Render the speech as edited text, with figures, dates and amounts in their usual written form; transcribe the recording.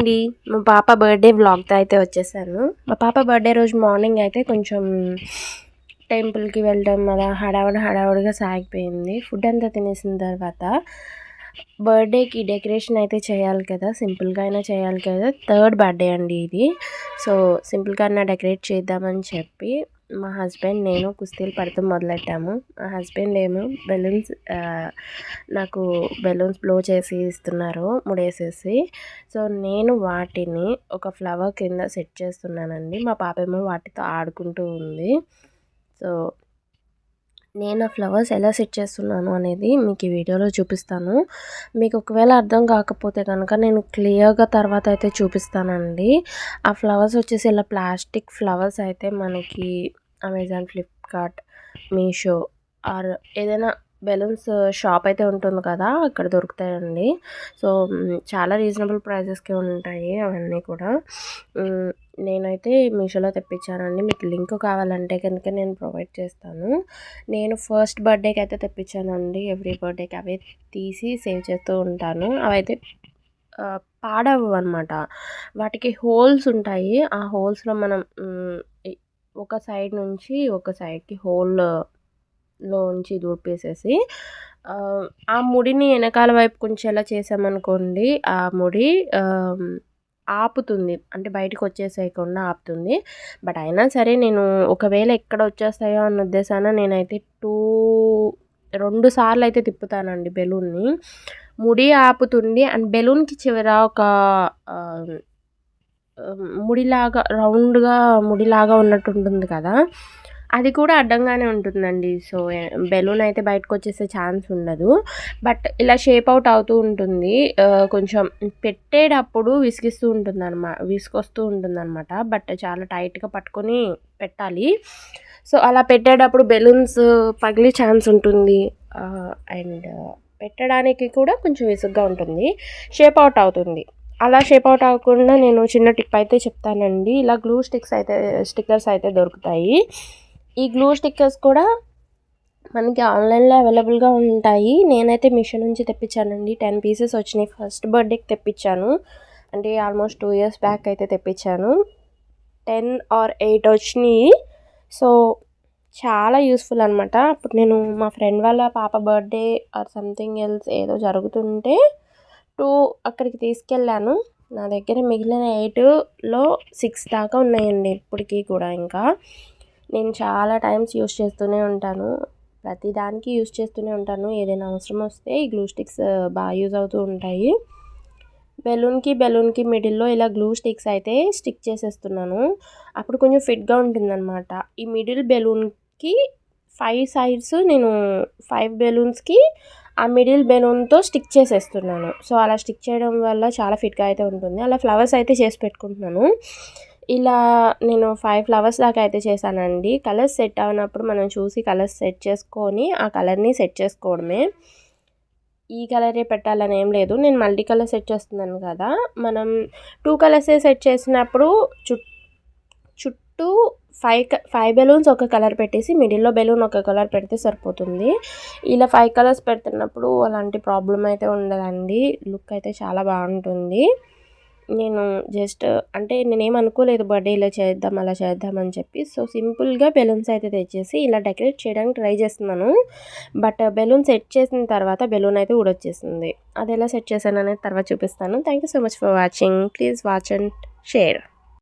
అండి. మా పాప బర్త్డే వ్లాగ్తో అయితే వచ్చేసాను. మా పాప బర్త్డే రోజు మార్నింగ్ అయితే కొంచెం టెంపుల్కి వెళ్ళడం అలా హడావుడిగా సాగిపోయింది. ఫుడ్ అంతా తినేసిన తర్వాత బర్త్డేకి డెకరేషన్ అయితే చేయాలి కదా, సింపుల్గా అయినా చేయాలి కదా. థర్డ్ బర్త్డే అండి ఇది. సో సింపుల్గా అయినా డెకరేట్ చేద్దామని చెప్పి మా హస్బెండ్ నేను కుస్తీలు పడుతూ మొదలెట్టాము. మా హస్బెండ్ ఏమో నాకు బెలూన్స్ బ్లో చేసి ఇస్తున్నారు ముడేసేసి. సో నేను వాటిని ఒక ఫ్లవర్ కింద సెట్ చేస్తున్నానండి. మా పాప ఏమో వాటితో ఆడుకుంటూ ఉంది. సో నేను ఆ ఫ్లవర్స్ ఎలా సెట్ చేస్తున్నాను అనేది మీకు ఈ వీడియోలో చూపిస్తాను. మీకు ఒకవేళ అర్థం కాకపోతే కనుక నేను క్లియర్గా తర్వాత అయితే చూపిస్తానండి. ఆ ఫ్లవర్స్ వచ్చేసి ఇలా ప్లాస్టిక్ ఫ్లవర్స్ అయితే మనకి అమెజాన్, ఫ్లిప్కార్ట్, మీషో ఆర్ ఏదైనా బెలూన్స్ షాప్ అయితే ఉంటుంది కదా, అక్కడ దొరుకుతాయండి. సో చాలా రీజనబుల్ ప్రైజెస్కి ఉంటాయి అవన్నీ కూడా. నేనైతే మీషోలో తెప్పించానండి. మీకు లింక్ కావాలంటే కనుక నేను ప్రొవైడ్ చేస్తాను. నేను ఫస్ట్ బర్త్డేకి అయితే తెప్పించానండి. ఎవ్రీ బర్త్డేకి అవే తీసి సేవ్ చేస్తూ ఉంటాను. అవైతే పాడవు అనమాట. వాటికి హోల్స్ ఉంటాయి. ఆ హోల్స్లో మనం ఒక సైడ్ నుంచి ఒక సైడ్కి హోల్లోంచి దూర్పేసేసి ఆ ముడిని వెనకాల వైపు కొంచెం ఎలా చేసామనుకోండి, ఆ ముడి ఆపుతుంది, అంటే బయటకు వచ్చేసేయకుండా ఆపుతుంది. బట్ అయినా సరే నేను ఒకవేళ ఎక్కడ వచ్చేస్తాయో అన్న ఉద్దేశాన నేనైతే 2 సార్లు అయితే తిప్పుతానండి బెలూన్ని. ముడి ఆపుతుంది అండ్ బెలూన్కి చివర ఒక ముడిలాగా రౌండ్గా ముడిలాగా ఉన్నట్టు ఉంటుంది కదా, అది కూడా అడ్డంగానే ఉంటుందండి. సో బెలూన్ అయితే బయటకు వచ్చేసే ఛాన్స్ ఉండదు. బట్ ఇలా షేప్ అవుట్ అవుతూ ఉంటుంది. కొంచెం పెట్టేటప్పుడు విసుకొస్తూ ఉంటుందన్నమాట. బట్ చాలా టైట్గా పట్టుకొని పెట్టాలి. సో అలా పెట్టేటప్పుడు బెలూన్స్ పగిలే ఛాన్స్ ఉంటుంది. అండ్ పెట్టడానికి కూడా కొంచెం విసుగ్గా ఉంటుంది. షేప్ అవుట్ అవుతుంది. అలా షేప్ అవుట్ అవ్వకుండా నేను చిన్న టిప్ అయితే చెప్తానండి. ఇలా గ్లూ స్టిక్కర్స్ అయితే దొరుకుతాయి. ఈ గ్లూ స్టిక్కర్స్ కూడా మనకి ఆన్లైన్లో అవైలబుల్గా ఉంటాయి. నేనైతే మీషో నుంచి తెప్పించానండి. 10 పీసెస్ వచ్చినాయి. ఫస్ట్ బర్త్డేకి తెప్పించాను, అంటే ఆల్మోస్ట్ 2 years బ్యాక్ అయితే తెప్పించాను. 10 or 8 వచ్చినాయి. సో చాలా యూస్ఫుల్ అనమాట. అప్పుడు నేను మా ఫ్రెండ్ వాళ్ళ పాప బర్త్డే ఆర్ సంథింగ్ ఎల్స్ ఏదో జరుగుతుంటే 2 అక్కడికి తీసుకెళ్ళాను. నా దగ్గర మిగిలిన 8లో 6 దాకా ఉన్నాయండి ఇప్పటికీ కూడా. ఇంకా నేను చాలా టైమ్స్ యూస్ చేస్తూనే ఉంటాను. ప్రతిదానికి యూస్ చేస్తూనే ఉంటాను. ఏదైనా అవసరం వస్తే ఈ గ్లూ స్టిక్స్ బాగా యూజ్ అవుతూ ఉంటాయి. బెలూన్కి మిడిల్లో ఇలా గ్లూ స్టిక్స్ అయితే స్టిక్ చేసేస్తున్నాను. అప్పుడు కొంచెం ఫిట్గా ఉంటుందన్నమాట. ఈ మిడిల్ బెలూన్కి 5 సైడ్స్ నేను 5 బెలూన్స్కి ఆ మిడిల్ బెలూన్తో స్టిక్ చేసేస్తున్నాను. సో అలా స్టిక్ చేయడం వల్ల చాలా ఫిట్గా అయితే ఉంటుంది. అలా ఫ్లవర్స్ అయితే చేసి పెట్టుకుంటున్నాను. ఇలా నేను 5 ఫ్లవర్స్ దాకా అయితే చేశానండి. కలర్స్ సెట్ అయినప్పుడు మనం చూసి కలర్స్ సెట్ చేసుకొని ఆ కలర్ని సెట్ చేసుకోవడమే. ఈ కలరే పెట్టాలని ఏం లేదు. నేను మల్టీ కలర్ సెట్ చేస్తున్నాను కదా, మనం 2 కలర్సే సెట్ చేసినప్పుడు చుట్టూ 5 బెలూన్స్ ఒక కలర్ పెట్టేసి మిడిల్లో బెలూన్ ఒక కలర్ పెడితే సరిపోతుంది. ఇలా 5 కలర్స్ పెడుతున్నప్పుడు అలాంటి ప్రాబ్లం అయితే ఉండదండి. లుక్ అయితే చాలా బాగుంటుంది. నేను జస్ట్ అంటే నేనేం అనుకోలేదు బర్త్డే ఇలా చేద్దాం అలా చేద్దామని చెప్పి. సో సింపుల్గా బెలూన్స్ అయితే తెచ్చేసి ఇలా డెకరేట్ చేయడానికి ట్రై చేస్తున్నాను. బట్ బెలూన్ సెట్ చేసిన తర్వాత బెలూన్ అయితే ఊడొచ్చేసింది. అది ఎలా సెట్ చేశాను అనేది తర్వాత చూపిస్తాను. Thank you so much for watching. Please watch and share.